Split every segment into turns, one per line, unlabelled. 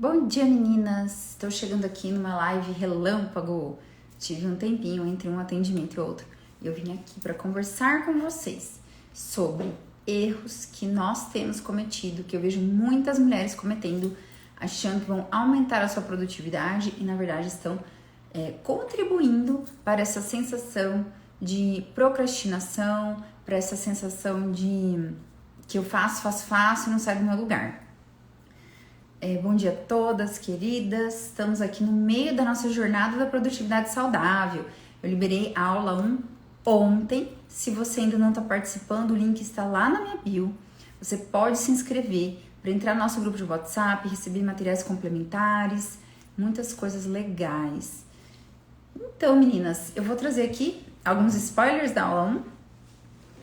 Bom dia, meninas! Estou chegando aqui numa live relâmpago. Tive um tempinho entre um atendimento e outro. E eu vim aqui para conversar com vocês sobre erros que nós temos cometido, que eu vejo muitas mulheres cometendo, achando que vão aumentar a sua produtividade e, na verdade, estão contribuindo para essa sensação de procrastinação, para essa sensação de que eu faço e não sai do meu lugar. Bom dia a todas, queridas. Estamos aqui no meio da nossa jornada da produtividade saudável. Eu liberei a aula 1 ontem. Se você ainda não está participando, o link está lá na minha bio. Você pode se inscrever para entrar no nosso grupo de WhatsApp, receber materiais complementares, muitas coisas legais. Então, meninas, eu vou trazer aqui alguns spoilers da aula 1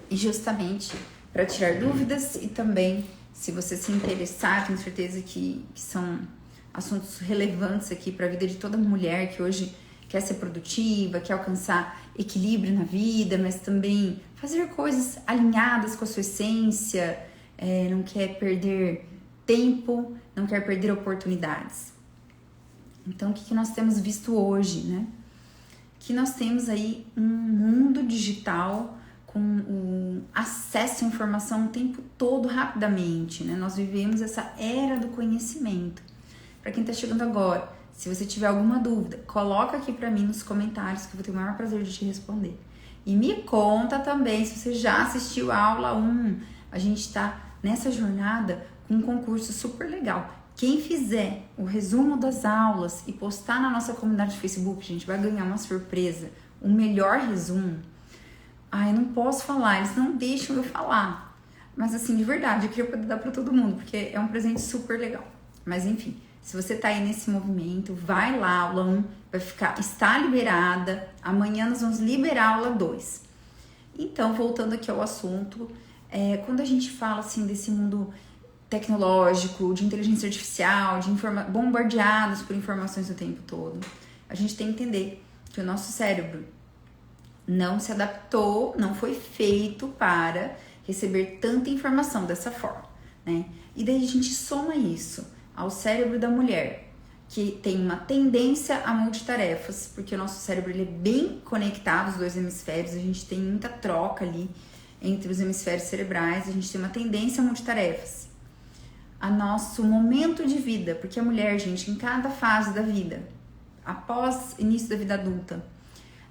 e justamente para tirar dúvidas e também, se você se interessar, tenho certeza que são assuntos relevantes aqui para a vida de toda mulher que hoje quer ser produtiva, quer alcançar equilíbrio na vida, mas também fazer coisas alinhadas com a sua essência, não quer perder tempo, não quer perder oportunidades. Então, o que nós temos visto hoje, né? Que nós temos aí um mundo digital com o acesso à informação o tempo todo rapidamente, né? Nós vivemos essa era do conhecimento. Para quem está chegando agora, se você tiver alguma dúvida, coloca aqui para mim nos comentários que eu vou ter o maior prazer de te responder. E me conta também se você já assistiu a aula 1. A gente está nessa jornada com um concurso super legal. Quem fizer o resumo das aulas e postar na nossa comunidade do Facebook, a gente vai ganhar uma surpresa, o melhor resumo. Eu não posso falar, eles não deixam eu falar. Mas assim, de verdade, eu queria poder dar para todo mundo, porque é um presente super legal. Mas enfim, se você tá aí nesse movimento, vai lá, aula 1 está liberada. Amanhã nós vamos liberar a aula 2. Então, voltando aqui ao assunto, quando a gente fala assim desse mundo tecnológico, de inteligência artificial, bombardeados por informações o tempo todo, a gente tem que entender que o nosso cérebro não se adaptou, não foi feito para receber tanta informação dessa forma, né? E daí a gente soma isso ao cérebro da mulher, que tem uma tendência a multitarefas, porque o nosso cérebro ele é bem conectado, os dois hemisférios, a gente tem muita troca ali entre os hemisférios cerebrais, a gente tem uma tendência a multitarefas. A nosso momento de vida, porque a mulher, gente, em cada fase da vida, após início da vida adulta,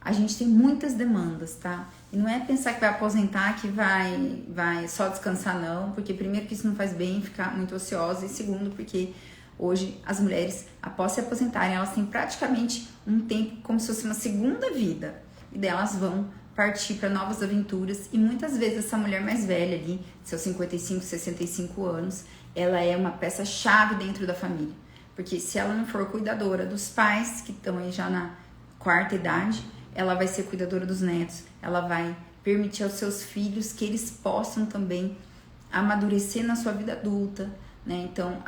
a gente tem muitas demandas, tá? E não é pensar que vai aposentar, que vai só descansar, não. Porque primeiro que isso não faz bem, ficar muito ociosa. E segundo, porque hoje as mulheres, após se aposentarem, elas têm praticamente um tempo como se fosse uma segunda vida. E daí elas vão partir para novas aventuras. E muitas vezes essa mulher mais velha ali, seus 55, 65 anos, ela é uma peça-chave dentro da família. Porque se ela não for cuidadora dos pais, que estão aí já na quarta idade, ela vai ser cuidadora dos netos, ela vai permitir aos seus filhos que eles possam também amadurecer na sua vida adulta, né? Então,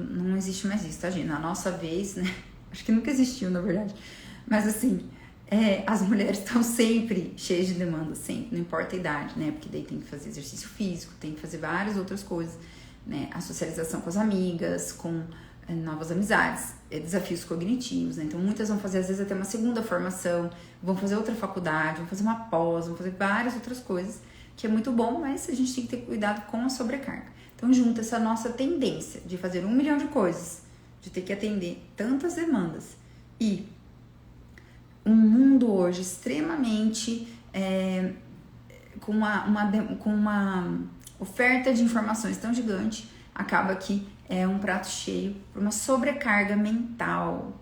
não existe mais isso, tá, gente? Na nossa vez, né? Acho que nunca existiu, na verdade. Mas, assim, as mulheres estão sempre cheias de demanda, sempre, não importa a idade, né? Porque daí tem que fazer exercício físico, tem que fazer várias outras coisas, né? A socialização com as amigas, com novas amizades, desafios cognitivos, né? Então muitas vão fazer às vezes até uma segunda formação, vão fazer outra faculdade, vão fazer uma pós, vão fazer várias outras coisas, que é muito bom, mas a gente tem que ter cuidado com a sobrecarga. Então junta essa nossa tendência de fazer 1 milhão de coisas, de ter que atender tantas demandas e um mundo hoje extremamente com uma oferta de informações tão gigante, acaba que é um prato cheio por uma sobrecarga mental.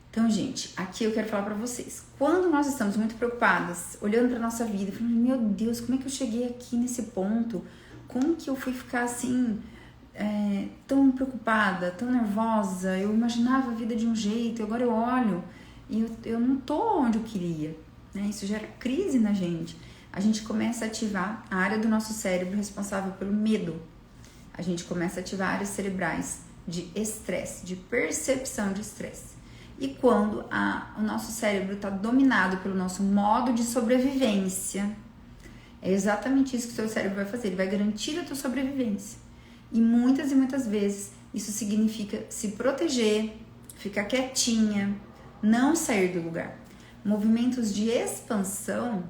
Então, gente, aqui eu quero falar pra vocês. Quando nós estamos muito preocupadas, olhando pra nossa vida, falando, meu Deus, como é que eu cheguei aqui nesse ponto? Como que eu fui ficar assim, tão preocupada, tão nervosa? Eu imaginava a vida de um jeito, e agora eu olho e eu não tô onde eu queria, né? Isso gera crise na gente. A gente começa a ativar a área do nosso cérebro responsável pelo medo. A gente começa a ativar áreas cerebrais de estresse, de percepção de estresse. E quando o nosso cérebro está dominado pelo nosso modo de sobrevivência, é exatamente isso que o seu cérebro vai fazer. Ele vai garantir a tua sobrevivência. E muitas vezes Isso significa se proteger, ficar quietinha, não sair do lugar. Movimentos de expansão,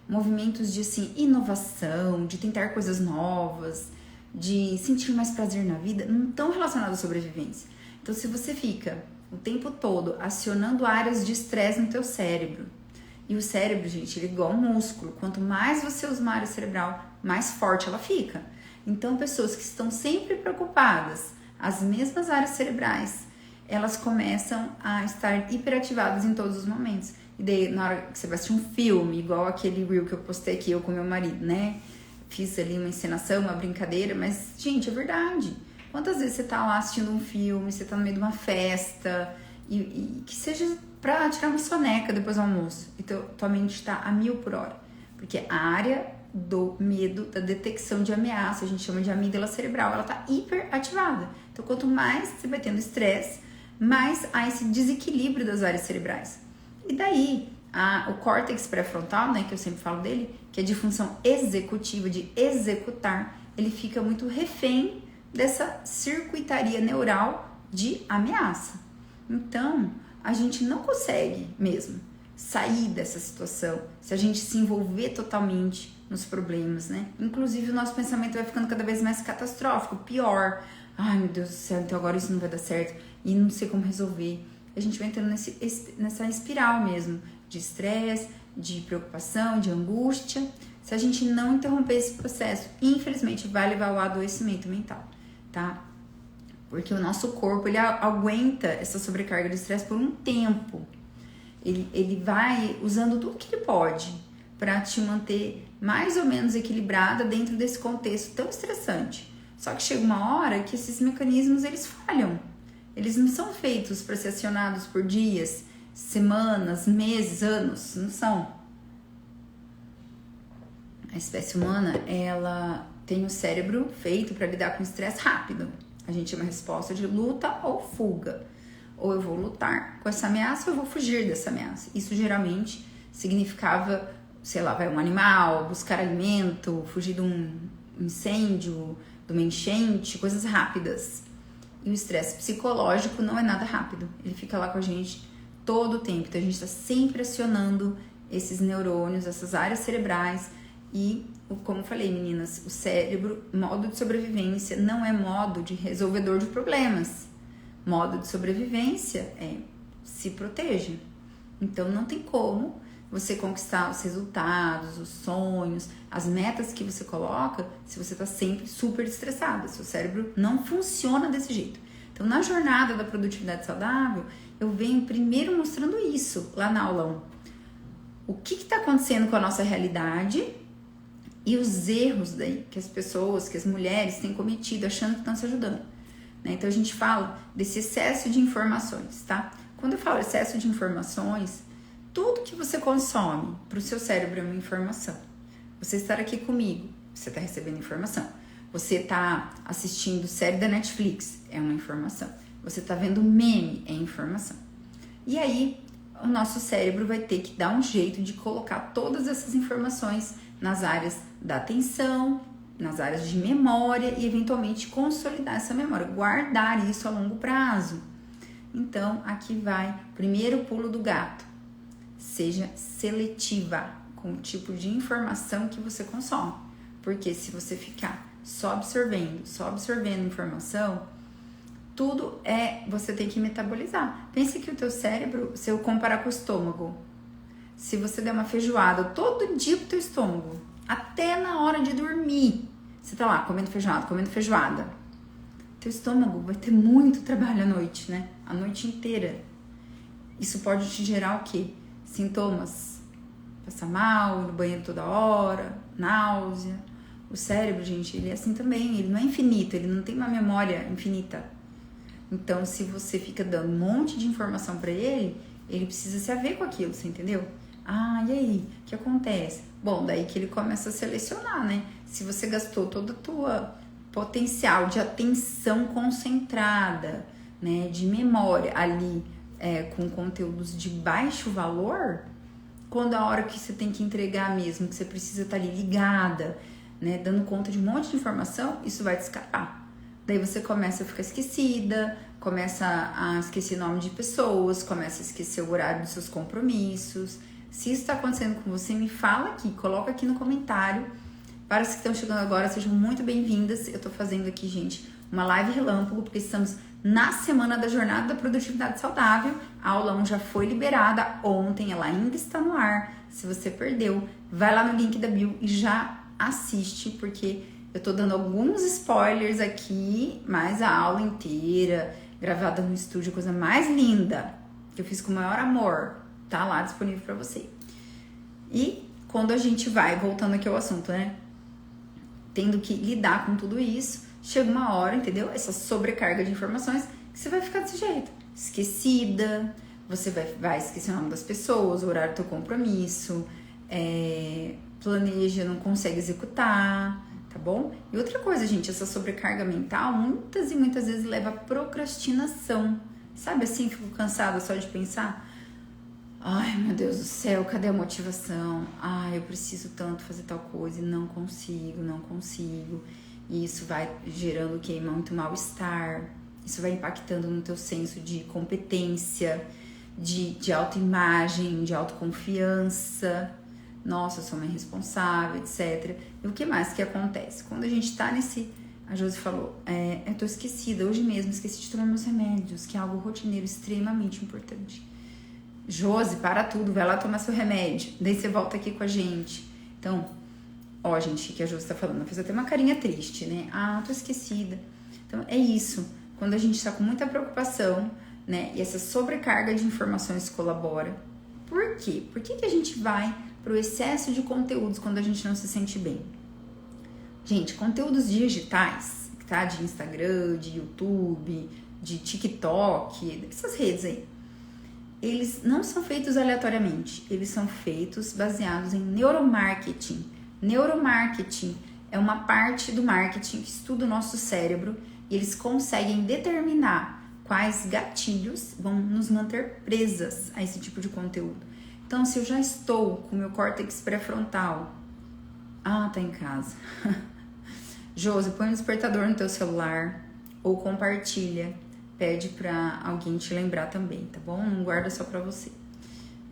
movimentos de assim, inovação, de tentar coisas novas, de sentir mais prazer na vida, não estão relacionados à sobrevivência. Então, se você fica o tempo todo acionando áreas de estresse no teu cérebro, e o cérebro, gente, ele é igual um músculo, quanto mais você usa uma área cerebral, mais forte ela fica. Então, pessoas que estão sempre preocupadas, as mesmas áreas cerebrais, elas começam a estar hiperativadas em todos os momentos. E daí, na hora que você vai assistir um filme, igual aquele reel que eu postei aqui, eu com meu marido, né? Fiz ali uma encenação, uma brincadeira, mas, gente, é verdade. Quantas vezes você tá lá assistindo um filme, você tá no meio de uma festa, e que seja pra tirar uma soneca depois do almoço, e tua mente tá a 1000 por hora. Porque a área do medo, da detecção de ameaça, a gente chama de amígdala cerebral, ela tá hiperativada. Então, quanto mais você vai tendo estresse, mais há esse desequilíbrio das áreas cerebrais. E daí, o córtex pré-frontal, né, que eu sempre falo dele, que é de função executiva, de executar, ele fica muito refém dessa circuitaria neural de ameaça. Então, a gente não consegue mesmo sair dessa situação se a gente se envolver totalmente nos problemas, né? Inclusive, o nosso pensamento vai ficando cada vez mais catastrófico, pior. Ai, meu Deus do céu, então agora isso não vai dar certo e não sei como resolver. A gente vai entrando nessa espiral mesmo de estresse, de preocupação, de angústia. Se a gente não interromper esse processo, infelizmente vai levar ao adoecimento mental, tá? Porque o nosso corpo, ele aguenta essa sobrecarga de estresse por um tempo. Ele vai usando tudo que ele pode para te manter mais ou menos equilibrada dentro desse contexto tão estressante. Só que chega uma hora que esses mecanismos, eles falham. Eles não são feitos para ser acionados por dias, semanas, meses, anos. Não são. A espécie humana, ela tem o cérebro feito para lidar com estresse rápido. A gente chama a resposta de luta ou fuga. Ou eu vou lutar com essa ameaça ou eu vou fugir dessa ameaça. Isso geralmente significava, sei lá, um animal, buscar alimento, fugir de um incêndio, de uma enchente, coisas rápidas. E o estresse psicológico não é nada rápido. Ele fica lá com a gente todo o tempo. Então a gente está sempre acionando esses neurônios, essas áreas cerebrais. E, como eu falei, meninas, o cérebro, modo de sobrevivência, não é modo de resolvedor de problemas. Modo de sobrevivência é se proteja. Então não tem como você conquistar os resultados, os sonhos, as metas que você coloca se você está sempre super estressada. Seu cérebro não funciona desse jeito. Então, na jornada da produtividade saudável, eu venho primeiro mostrando isso lá na aula 1. O que está acontecendo com a nossa realidade e os erros daí que as pessoas, que as mulheres têm cometido achando que estão se ajudando. Então a gente fala desse excesso de informações, tá? Quando eu falo excesso de informações, tudo que você consome para o seu cérebro é uma informação. Você estar aqui comigo, você está recebendo informação. Você está assistindo série da Netflix, é uma informação. Você está vendo meme, é informação. E aí, o nosso cérebro vai ter que dar um jeito de colocar todas essas informações nas áreas da atenção, nas áreas de memória e eventualmente consolidar essa memória, guardar isso a longo prazo. Então, aqui vai o primeiro pulo do gato. Seja seletiva com o tipo de informação que você consome. Porque se você ficar só absorvendo informação, tudo você tem que metabolizar. Pense que o teu cérebro, se eu comparar com o estômago, se você der uma feijoada todo dia pro teu estômago, até na hora de dormir, você tá lá comendo feijoada. Teu estômago vai ter muito trabalho à noite, né? A noite inteira. Isso pode te gerar o quê? Sintomas. Passar mal, ir no banheiro toda hora, náusea. O cérebro, gente, ele é assim também. Ele não é infinito, ele não tem uma memória infinita. Então, se você fica dando um monte de informação pra ele, ele precisa se haver com aquilo, você entendeu? Ah, e aí? O que acontece? Bom, daí que ele começa a selecionar, né? Se você gastou toda a tua potencial de atenção concentrada, né? De memória ali, com conteúdos de baixo valor, quando a hora que você tem que entregar mesmo, que você precisa estar ali ligada, né? Dando conta de um monte de informação, isso vai te escapar. Daí você começa a ficar esquecida, começa a esquecer o nome de pessoas, começa a esquecer o horário dos seus compromissos. Se isso está acontecendo com você, me fala aqui, coloca aqui no comentário. Para as que estão chegando agora, sejam muito bem-vindas. Eu tô fazendo aqui, gente, uma live relâmpago, porque estamos na semana da Jornada da Produtividade Saudável. A aula 1 já foi liberada ontem, ela ainda está no ar. Se você perdeu, vai lá no link da bio e já assiste, porque eu tô dando alguns spoilers aqui, mas a aula inteira, gravada no estúdio, coisa mais linda, que eu fiz com o maior amor, tá lá disponível pra você. E quando a gente vai, voltando aqui ao assunto, né? Tendo que lidar com tudo isso, chega uma hora, entendeu? Essa sobrecarga de informações, que você vai ficar desse jeito. Esquecida, você vai esquecer o nome das pessoas, o horário do teu compromisso, planeja, não consegue executar, tá bom? E outra coisa, gente, essa sobrecarga mental muitas e muitas vezes leva à procrastinação. Sabe assim, fico cansada só de pensar? Ai, meu Deus do céu, cadê a motivação? Ai, eu preciso tanto fazer tal coisa e não consigo. E isso vai gerando o quê? Muito mal-estar. Isso vai impactando no teu senso de competência, de autoimagem, de autoconfiança. Nossa, eu sou uma irresponsável, etc. E o que mais que acontece? Quando a gente tá nesse... A Josi falou, eu tô esquecida, hoje mesmo esqueci de tomar meus remédios, que é algo rotineiro extremamente importante. Josi, para tudo, vai lá tomar seu remédio, daí você volta aqui com a gente. Então, ó, gente, o que a Josi tá falando, eu fiz até uma carinha triste, né? Ah, tô esquecida. Então, é isso, quando a gente tá com muita preocupação, né, e essa sobrecarga de informações colabora. Por quê? Por que a gente vai pro excesso de conteúdos quando a gente não se sente bem? Gente, conteúdos digitais, tá? De Instagram, de YouTube, de TikTok, essas redes aí. Eles não são feitos aleatoriamente, eles são feitos baseados em neuromarketing. Neuromarketing é uma parte do marketing que estuda o nosso cérebro e eles conseguem determinar quais gatilhos vão nos manter presas a esse tipo de conteúdo. Então, se eu já estou com o meu córtex pré-frontal, tá em casa. Josi, põe um despertador no teu celular ou compartilha. Pede pra alguém te lembrar também, tá bom? Não guarda só pra você.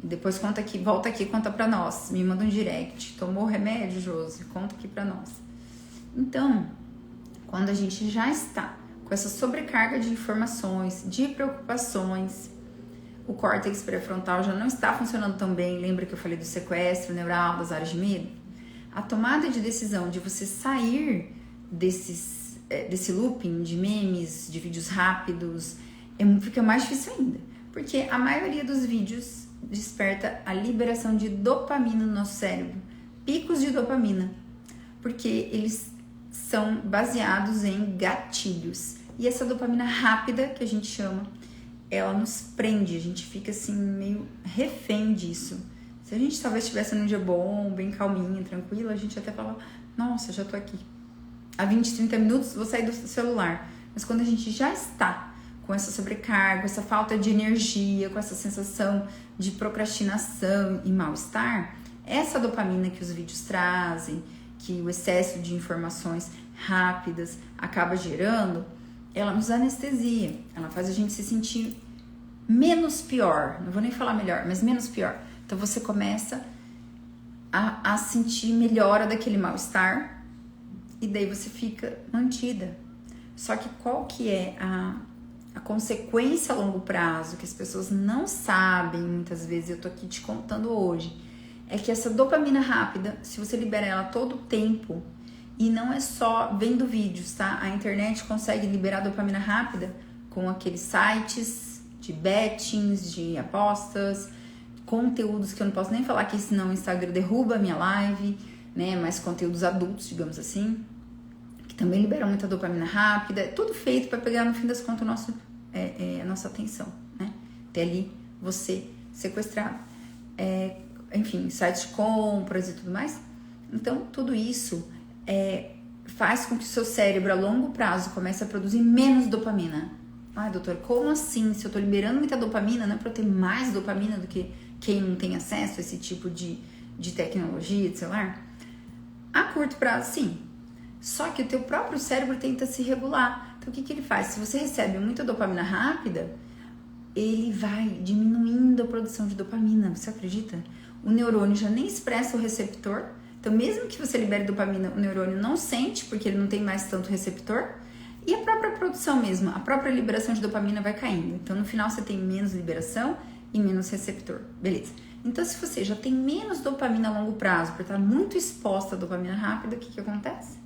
E depois conta aqui, volta aqui, conta pra nós. Me manda um direct. Tomou remédio, Josi? Conta aqui pra nós. Então, quando a gente já está com essa sobrecarga de informações, de preocupações, o córtex pré-frontal já não está funcionando tão bem. Lembra que eu falei do sequestro neural, das áreas de medo? A tomada de decisão de você sair desse looping de memes, de vídeos rápidos, fica mais difícil ainda. Porque a maioria dos vídeos desperta a liberação de dopamina no nosso cérebro. Picos de dopamina. Porque eles são baseados em gatilhos. E essa dopamina rápida, que a gente chama, ela nos prende. A gente fica assim, meio refém disso. Se a gente talvez estivesse num dia bom, bem calminha, tranquila, a gente até fala, nossa, já tô aqui. Há 20, 30 minutos vou sair do celular. Mas quando a gente já está com essa sobrecarga, essa falta de energia, com essa sensação de procrastinação e mal-estar, essa dopamina que os vídeos trazem, que o excesso de informações rápidas acaba gerando, ela nos anestesia. Ela faz a gente se sentir menos pior. Não vou nem falar melhor, mas menos pior. Então você começa a sentir melhora daquele mal-estar, e daí você fica mantida. Só que qual que é a consequência a longo prazo, que as pessoas não sabem, muitas vezes, eu tô aqui te contando hoje, é que essa dopamina rápida, se você libera ela todo o tempo, e não é só vendo vídeos, tá? A internet consegue liberar dopamina rápida com aqueles sites de bettings, de apostas, conteúdos que eu não posso nem falar aqui, senão o Instagram derruba a minha live, né, mais conteúdos adultos, digamos assim, que também liberam muita dopamina rápida, é tudo feito para pegar no fim das contas a nossa atenção, né, ter ali você sequestrado, enfim, sites de compras e tudo mais. Então tudo isso faz com que o seu cérebro a longo prazo comece a produzir menos dopamina. Ai, doutor, como assim? Se eu tô liberando muita dopamina, não é para eu ter mais dopamina do que quem não tem acesso a esse tipo de tecnologia, de celular? A curto prazo, sim. Só que o teu próprio cérebro tenta se regular. Então Então, o que ele faz? Se você recebe muita dopamina rápida, ele vai diminuindo a produção de dopamina, você acredita? O neurônio já nem expressa o receptor, então mesmo que você libere dopamina, o neurônio não sente, porque ele não tem mais tanto receptor, e a própria produção mesmo, a própria liberação de dopamina vai caindo. Então no final você tem menos liberação e menos receptor, beleza. Então se você já tem menos dopamina a longo prazo, por estar muito exposta à dopamina rápida, o que acontece?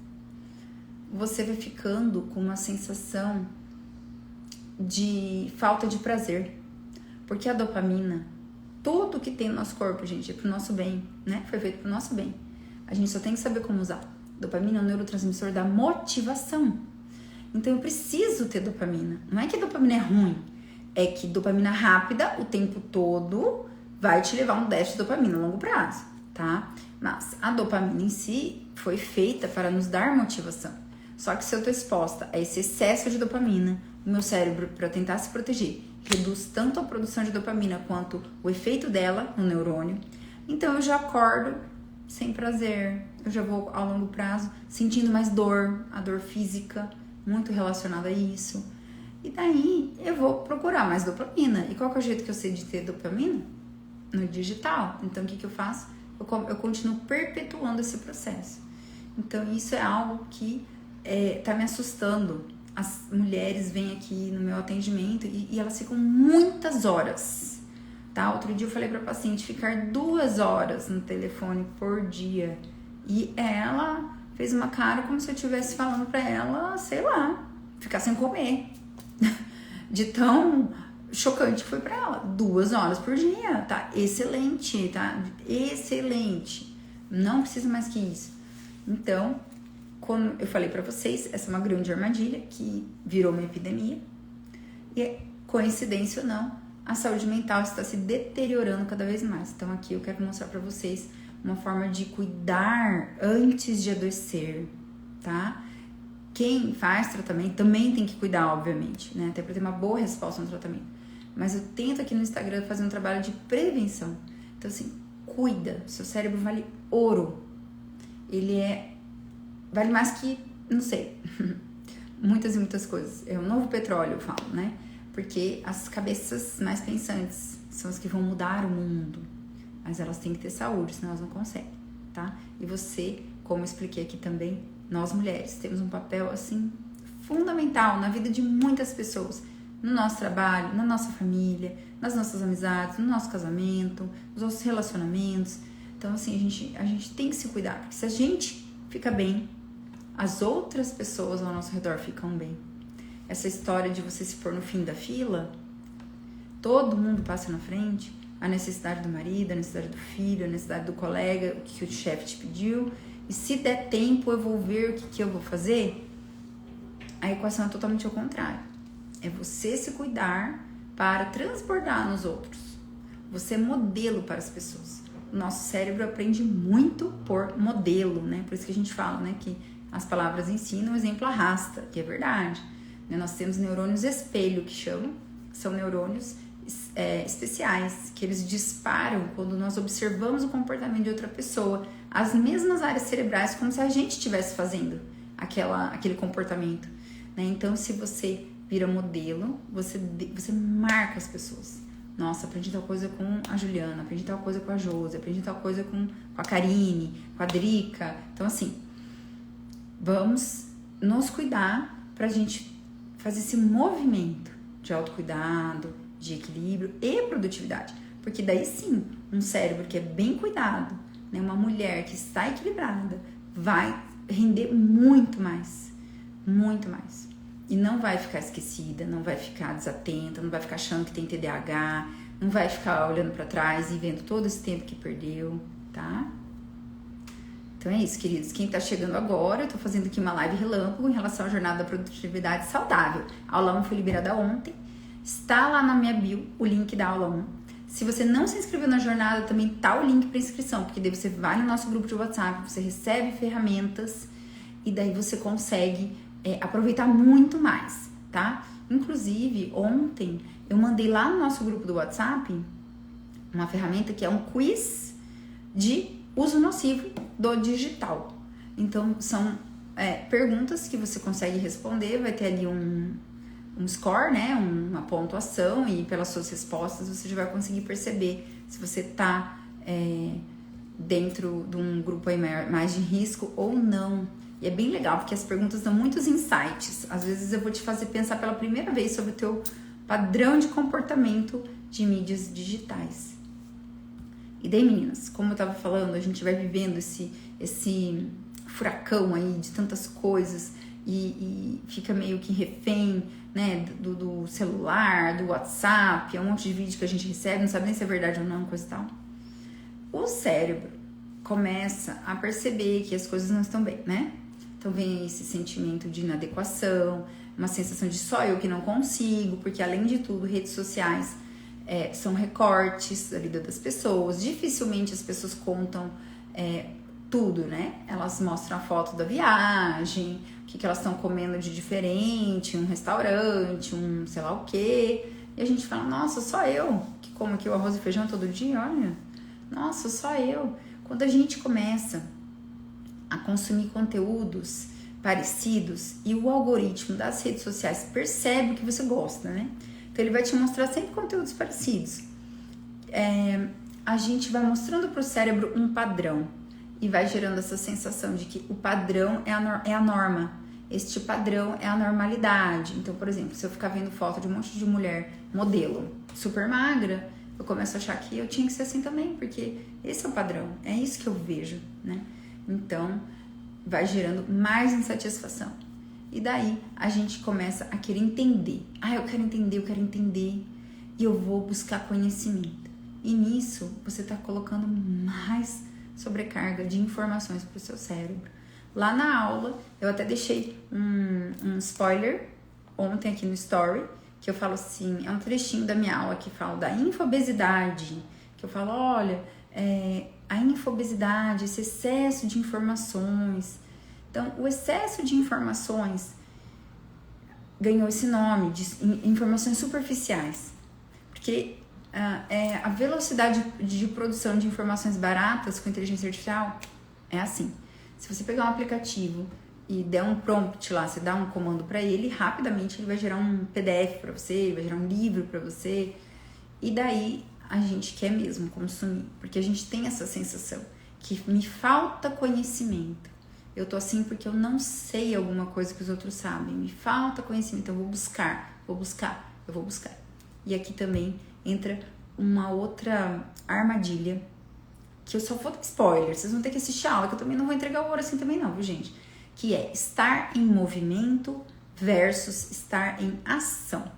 Você vai ficando com uma sensação de falta de prazer, porque a dopamina, tudo que tem no nosso corpo, gente, é pro nosso bem, né? Foi feito pro nosso bem. A gente só tem que saber como usar. Dopamina é um neurotransmissor da motivação. Então eu preciso ter dopamina. Não é que dopamina é ruim, é que dopamina rápida o tempo todo vai te levar a um déficit de dopamina a longo prazo, tá? Mas a dopamina em si foi feita para nos dar motivação. Só que se eu tô exposta a esse excesso de dopamina, o meu cérebro, para tentar se proteger, reduz tanto a produção de dopamina quanto o efeito dela no neurônio. Então eu já acordo sem prazer, eu já vou ao longo prazo sentindo mais dor, a dor física, muito relacionada a isso. E daí eu vou procurar mais dopamina. E qual que é o jeito que eu sei de ter dopamina? No digital. Então o que eu faço? Eu continuo perpetuando esse processo. Então isso é algo que tá me assustando. As mulheres vêm aqui no meu atendimento e elas ficam muitas horas, tá? Outro dia eu falei pra paciente ficar 2 horas no telefone por dia. E ela fez uma cara como se eu estivesse falando pra ela, sei lá, ficar sem comer. De tão chocante que foi pra ela. 2 horas por dia, tá? Excelente, tá? Excelente. Não precisa mais que isso. Então, como eu falei pra vocês, essa é uma grande armadilha que virou uma epidemia. E, coincidência ou não, a saúde mental está se deteriorando cada vez mais. Então aqui eu quero mostrar pra vocês uma forma de cuidar antes de adoecer, tá? Quem faz tratamento também tem que cuidar, obviamente, né? Até pra ter uma boa resposta no tratamento. Mas eu tento aqui no Instagram fazer um trabalho de prevenção. Então assim, cuida. Seu cérebro vale ouro. Ele vale mais que, não sei, muitas e muitas coisas. É o novo petróleo, eu falo, né? Porque as cabeças mais pensantes são as que vão mudar o mundo. Mas elas têm que ter saúde, senão elas não conseguem, tá? E você, como eu expliquei aqui também, nós mulheres temos um papel, assim, fundamental na vida de muitas pessoas. No nosso trabalho, na nossa família, nas nossas amizades, no nosso casamento, nos nossos relacionamentos. Então, assim, a gente tem que se cuidar. Porque se a gente fica bem, as outras pessoas ao nosso redor ficam bem. Essa história de você se pôr no fim da fila, todo mundo passa na frente, a necessidade do marido, a necessidade do filho, a necessidade do colega, o que o chefe te pediu, e se der tempo eu vou ver o que eu vou fazer. A equação é totalmente ao contrário. É você se cuidar para transbordar nos outros. Você é modelo para as pessoas. O nosso cérebro aprende muito por modelo, né? Por isso que a gente fala, né, que as palavras ensinam, o exemplo arrasta, que é verdade. Nós temos neurônios espelho, que chamam, são neurônios especiais, que eles disparam quando nós observamos o comportamento de outra pessoa, as mesmas áreas cerebrais, como se a gente estivesse fazendo aquele comportamento, né? Então, se você vira modelo, você marca as pessoas. Nossa, aprendi tal coisa com a Juliana, aprendi tal coisa com a Josi, aprendi tal coisa com a Karine, com a Drica. Então, assim, vamos nos cuidar pra gente fazer esse movimento de autocuidado, de equilíbrio e produtividade. Porque daí sim, um cérebro que é bem cuidado, né, uma mulher que está equilibrada, vai render muito mais. Muito mais. E não vai ficar esquecida, não vai ficar desatenta, não vai ficar achando que tem TDAH, não vai ficar olhando pra trás e vendo todo esse tempo que perdeu, tá? Então é isso, queridos. Quem tá chegando agora, eu tô fazendo aqui uma live relâmpago em relação à jornada da produtividade saudável. A aula 1 foi liberada ontem. Está lá na minha bio o link da aula 1. Se você não se inscreveu na jornada, também tá o link para inscrição, porque daí você vai no nosso grupo de WhatsApp, você recebe ferramentas e daí você consegue aproveitar muito mais, tá? Inclusive, ontem eu mandei lá no nosso grupo do WhatsApp uma ferramenta que é um quiz de uso nocivo do digital. Então, são perguntas que você consegue responder, vai ter ali um score, né? Uma pontuação, e pelas suas respostas você já vai conseguir perceber se você tá dentro de um grupo aí mais de risco ou não. E é bem legal, porque as perguntas dão muitos insights. Às vezes eu vou te fazer pensar pela primeira vez sobre o teu padrão de comportamento de mídias digitais. E daí, meninas, como eu tava falando, a gente vai vivendo esse furacão aí de tantas coisas e fica meio que refém, né, do celular, do WhatsApp, um monte de vídeo que a gente recebe, não sabe nem se é verdade ou não, coisa e tal. O cérebro começa a perceber que as coisas não estão bem, né? Então vem esse sentimento de inadequação, uma sensação de só eu que não consigo, porque além de tudo, redes sociais são recortes da vida das pessoas, dificilmente as pessoas contam tudo, né? Elas mostram a foto da viagem, o que elas estão comendo de diferente, um restaurante, um sei lá o quê. E a gente fala, nossa, só eu que como aqui o arroz e feijão todo dia, olha. Nossa, só eu. Quando a gente começa a consumir conteúdos parecidos e o algoritmo das redes sociais percebe o que você gosta, né? Então ele vai te mostrar sempre conteúdos parecidos. A gente vai mostrando para o cérebro um padrão e vai gerando essa sensação de que o padrão é a norma. Este padrão é a normalidade. Então, por exemplo, se eu ficar vendo foto de um monte de mulher modelo super magra, eu começo a achar que eu tinha que ser assim também, porque esse é o padrão, é isso que eu vejo, né? Então, vai gerando mais insatisfação. E daí, a gente começa a querer entender. Eu quero entender, e eu vou buscar conhecimento. E nisso, você está colocando mais sobrecarga de informações para o seu cérebro. Lá na aula, eu até deixei um spoiler ontem aqui no Story, que eu falo assim, é um trechinho da minha aula que fala da infobesidade, que eu falo, olha, a infobesidade, esse excesso de informações. Então, o excesso de informações ganhou esse nome de informações superficiais, porque a velocidade de produção de informações baratas com inteligência artificial é assim. Se você pegar um aplicativo e der um prompt lá, você dá um comando para ele, rapidamente ele vai gerar um PDF para você, vai gerar um livro para você. E daí a gente quer mesmo consumir, porque a gente tem essa sensação que me falta conhecimento. Eu tô assim porque eu não sei alguma coisa que os outros sabem, me falta conhecimento, eu vou buscar. E aqui também entra uma outra armadilha, que eu só vou dar spoiler, vocês vão ter que assistir a aula, que eu também não vou entregar o ouro assim também não, viu, gente? Que é estar em movimento versus estar em ação.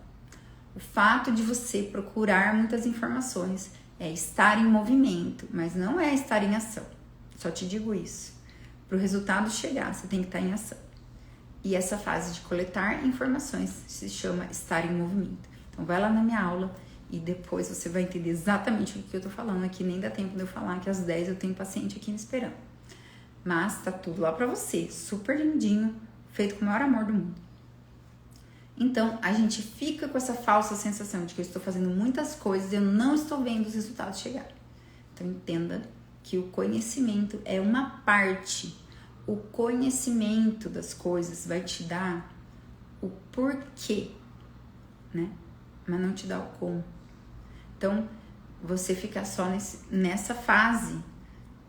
O fato de você procurar muitas informações é estar em movimento, mas não é estar em ação. Só te digo isso. Para o resultado chegar, você tem que estar em ação. E essa fase de coletar informações se chama estar em movimento. Então vai lá na minha aula e depois você vai entender exatamente o que eu tô falando aqui. Nem dá tempo de eu falar que às 10 eu tenho paciente aqui me esperando. Mas tá tudo lá pra você, super lindinho, feito com o maior amor do mundo. Então, a gente fica com essa falsa sensação de que eu estou fazendo muitas coisas e eu não estou vendo os resultados chegar. Então, entenda que o conhecimento é uma parte. O conhecimento das coisas vai te dar o porquê, né? Mas não te dá o como. Então, você ficar só nessa fase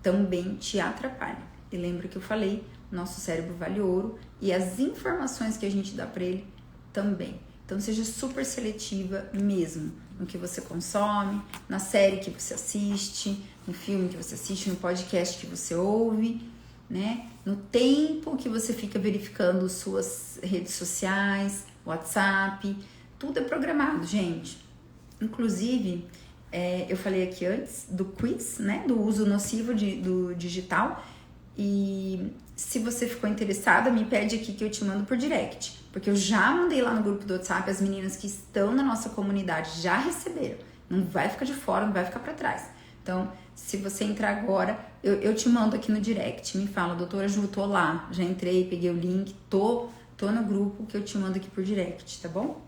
também te atrapalha. E lembra que eu falei, nosso cérebro vale ouro e as informações que a gente dá para ele também. Então seja super seletiva mesmo no que você consome, na série que você assiste, no filme que você assiste, no podcast que você ouve, né? No tempo que você fica verificando suas redes sociais, WhatsApp, tudo é programado, gente. Inclusive, eu falei aqui antes do quiz, né? Do uso nocivo do digital. E se você ficou interessada, me pede aqui que eu te mando por direct. Porque eu já mandei lá no grupo do WhatsApp, as meninas que estão na nossa comunidade já receberam. Não vai ficar de fora, não vai ficar pra trás. Então, se você entrar agora, eu te mando aqui no direct. Me fala, doutora Ju, tô lá. Já entrei, peguei o link, tô no grupo que eu te mando aqui por direct, tá bom?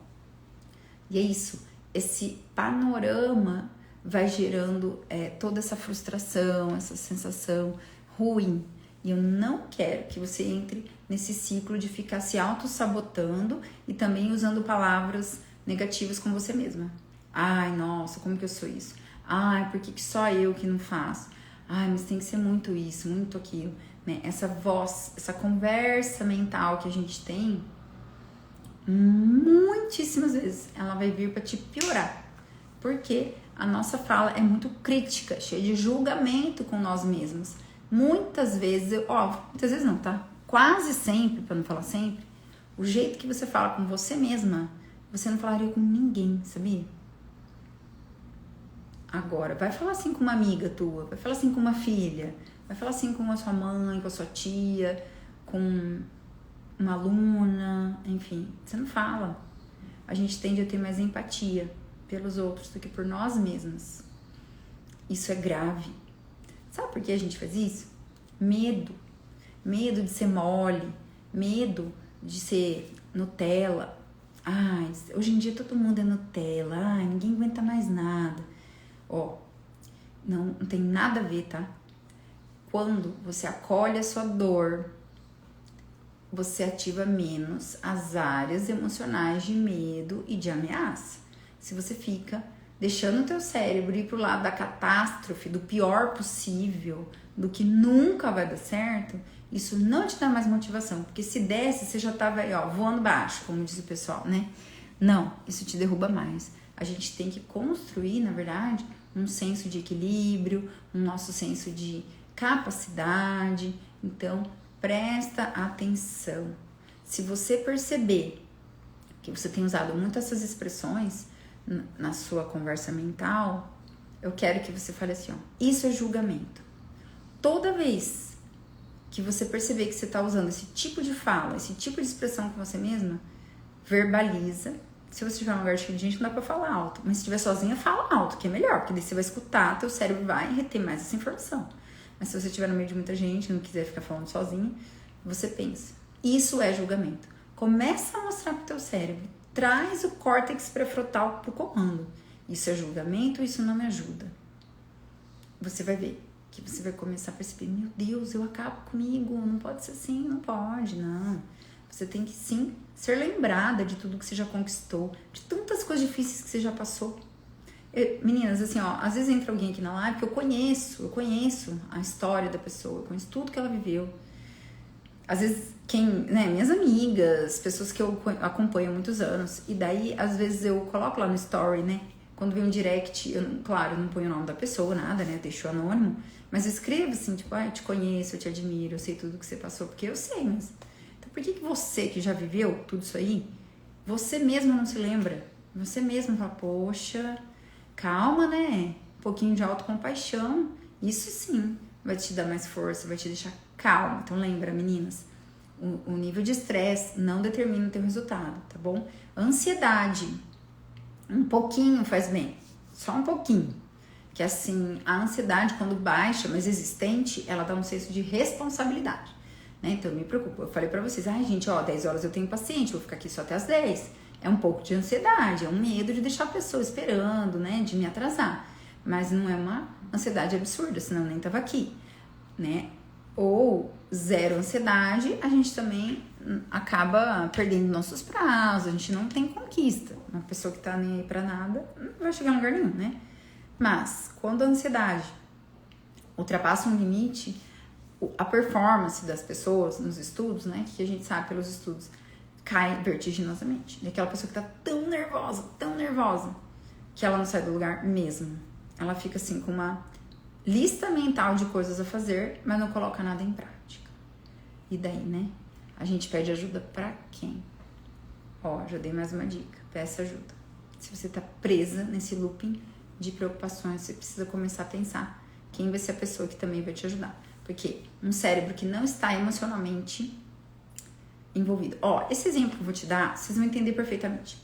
E é isso. Esse panorama vai gerando toda essa frustração, essa sensação ruim. E eu não quero que você entre nesse ciclo de ficar se auto-sabotando e também usando palavras negativas com você mesma. Ai, nossa, como que eu sou isso? Ai, por que só eu que não faço? Ai, mas tem que ser muito isso, muito aquilo. Né? Essa voz, essa conversa mental que a gente tem, muitíssimas vezes ela vai vir para te piorar. Porque a nossa fala é muito crítica, cheia de julgamento com nós mesmos. Muitas vezes, muitas vezes não, tá? Quase sempre, para não falar sempre, o jeito que você fala com você mesma, você não falaria com ninguém, sabia? Agora, vai falar assim com uma amiga tua, vai falar assim com uma filha, vai falar assim com a sua mãe, com a sua tia, com uma aluna, enfim, você não fala. A gente tende a ter mais empatia pelos outros do que por nós mesmas. Isso é grave. Sabe por que a gente faz isso? Medo. Medo de ser mole, medo de ser Nutella. Ai, hoje em dia todo mundo é Nutella. Ai, ninguém aguenta mais nada. Não tem nada a ver, tá? Quando você acolhe a sua dor, você ativa menos as áreas emocionais de medo e de ameaça. Se você fica deixando o teu cérebro ir pro lado da catástrofe, do pior possível, do que nunca vai dar certo, isso não te dá mais motivação. Porque se desse, você já tava aí, voando baixo, como diz o pessoal, né? Não, isso te derruba mais. A gente tem que construir, na verdade, um senso de equilíbrio, um nosso senso de capacidade. Então, presta atenção. Se você perceber que você tem usado muito essas expressões na sua conversa mental, eu quero que você fale assim, isso é julgamento. Toda vez que você perceber que você está usando esse tipo de fala, esse tipo de expressão com você mesma, verbaliza. Se você estiver num lugar cheio de gente, não dá pra falar alto. Mas se estiver sozinha, fala alto, que é melhor. Porque daí você vai escutar, teu cérebro vai reter mais essa informação. Mas se você estiver no meio de muita gente, não quiser ficar falando sozinho, você pensa. Isso é julgamento. Começa a mostrar pro teu cérebro. Traz o córtex pré-frontal pro comando. Isso é julgamento, isso não me ajuda. Você vai ver que você vai começar a perceber, meu Deus, eu acabo comigo, não pode ser assim, não pode, não. Você tem que sim ser lembrada de tudo que você já conquistou, de tantas coisas difíceis que você já passou. Meninas, assim, às vezes entra alguém aqui na live que eu conheço a história da pessoa, eu conheço tudo que ela viveu. Às vezes, minhas amigas, pessoas que eu acompanho há muitos anos, e daí, às vezes, eu coloco lá no story, né? Quando vem um direct, eu não ponho o nome da pessoa, nada, né? Deixo anônimo, mas eu escrevo assim, tipo, eu te conheço, eu te admiro, eu sei tudo que você passou, porque eu sei, mas... Então, por que você que já viveu tudo isso aí, você mesma não se lembra? Você mesma fala, poxa, calma, né? Um pouquinho de autocompaixão, isso sim vai te dar mais força, vai te deixar calma. Então, lembra, meninas, o nível de estresse não determina o teu resultado, tá bom? Ansiedade, um pouquinho faz bem, só um pouquinho. Que assim, a ansiedade, quando baixa, mas existente, ela dá um senso de responsabilidade, né? Então, eu me preocupo. Eu falei pra vocês, gente, 10 horas eu tenho paciente, vou ficar aqui só até as 10. É um pouco de ansiedade, é um medo de deixar a pessoa esperando, né? De me atrasar. Mas não é uma ansiedade absurda, senão eu nem tava aqui, né? Ou zero ansiedade, a gente também acaba perdendo nossos prazos, a gente não tem conquista. Uma pessoa que tá nem aí pra nada não vai chegar em lugar nenhum, né? Mas, quando a ansiedade ultrapassa um limite, a performance das pessoas nos estudos, né, que a gente sabe pelos estudos, cai vertiginosamente. E aquela pessoa que tá tão nervosa, que ela não sai do lugar mesmo. Ela fica assim com uma lista mental de coisas a fazer, mas não coloca nada em prática. E daí, né, a gente pede ajuda pra quem? Já dei mais uma dica, peça ajuda. Se você tá presa nesse looping de preocupações, você precisa começar a pensar quem vai ser a pessoa que também vai te ajudar. Porque um cérebro que não está emocionalmente envolvido. Esse exemplo que eu vou te dar, vocês vão entender perfeitamente.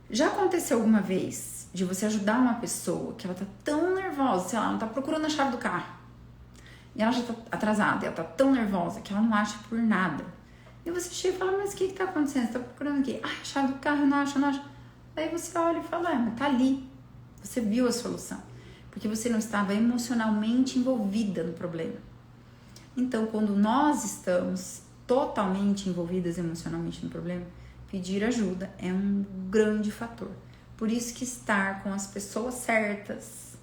Já aconteceu alguma vez de você ajudar uma pessoa que ela tá tão nervosa, sei lá, ela tá procurando a chave do carro. E ela já tá atrasada, ela tá tão nervosa que ela não acha por nada. E você chega e fala, mas o que tá acontecendo? Você tá procurando o quê? A chave do carro, eu não acho. Daí você olha e fala, mas tá ali. Você viu a solução. Porque você não estava emocionalmente envolvida no problema. Então, quando nós estamos totalmente envolvidas emocionalmente no problema, pedir ajuda é um grande fator. Por isso que estar com as pessoas certas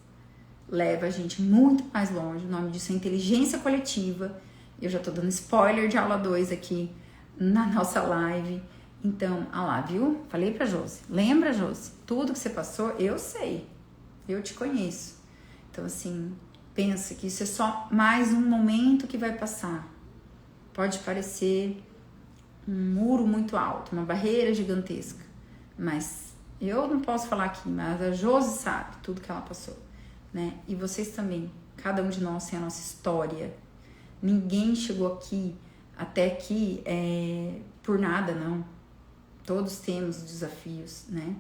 leva a gente muito mais longe. O nome disso é inteligência coletiva. Eu já tô dando spoiler de aula 2 aqui na nossa live. Então, lá, viu? Falei pra Josi. Lembra, Josi? Tudo que você passou, eu sei. Eu te conheço. Então, assim, pensa que isso é só mais um momento que vai passar. Pode parecer um muro muito alto, uma barreira gigantesca. Mas eu não posso falar aqui, mas a Josi sabe tudo que ela passou, né? E vocês também. Cada um de nós tem a nossa história. Ninguém chegou aqui, até aqui, por nada, não. Todos temos desafios, né?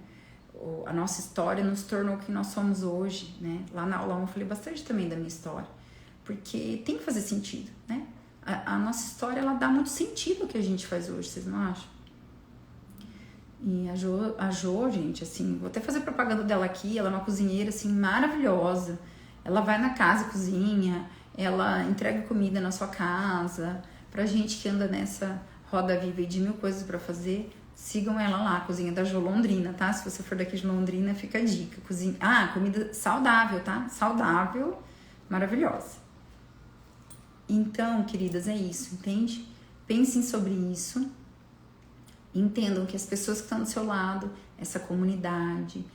A nossa história nos tornou quem nós somos hoje, né? Lá na aula 1 eu falei bastante também da minha história, porque tem que fazer sentido, né? A nossa história, ela dá muito sentido ao que a gente faz hoje, vocês não acham? E a Jo, gente, assim, vou até fazer propaganda dela aqui, ela é uma cozinheira, assim, maravilhosa. Ela vai na casa, cozinha, ela entrega comida na sua casa. Pra gente que anda nessa roda viva e de mil coisas pra fazer, sigam ela lá, Cozinha da Jo Londrina, tá? Se você for daqui de Londrina, fica a dica. Comida saudável, tá? Saudável, maravilhosa. Então, queridas, é isso, entende? Pensem sobre isso. Entendam que as pessoas que estão do seu lado, essa comunidade,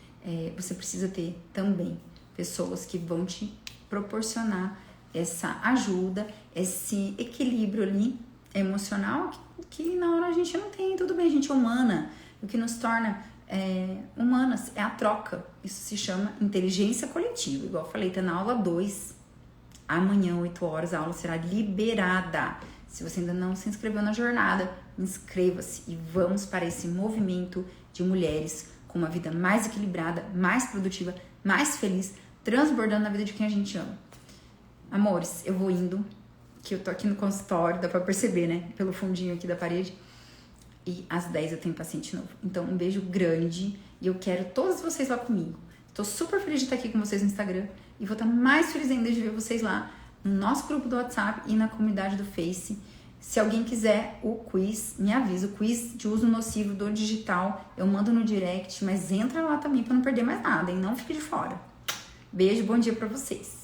você precisa ter também pessoas que vão te proporcionar essa ajuda, esse equilíbrio ali emocional que na hora a gente não tem. Tudo bem, a gente é humana. O que nos torna humanas é a troca. Isso se chama inteligência coletiva. Igual eu falei, tá na aula 2. Amanhã, 8 horas, a aula será liberada. Se você ainda não se inscreveu na jornada, inscreva-se e vamos para esse movimento de mulheres com uma vida mais equilibrada, mais produtiva, mais feliz, transbordando na vida de quem a gente ama. Amores, eu vou indo, que eu tô aqui no consultório, dá pra perceber, né? Pelo fundinho aqui da parede. E às 10 eu tenho paciente novo. Então, um beijo grande e eu quero todos vocês lá comigo. Tô super feliz de estar aqui com vocês no Instagram e vou estar mais feliz ainda de ver vocês lá no nosso grupo do WhatsApp e na comunidade do Face. Se alguém quiser o quiz, me avisa. O quiz de uso nocivo do digital, eu mando no direct, mas entra lá também para não perder mais nada, hein? Não fique de fora. Beijo, bom dia para vocês.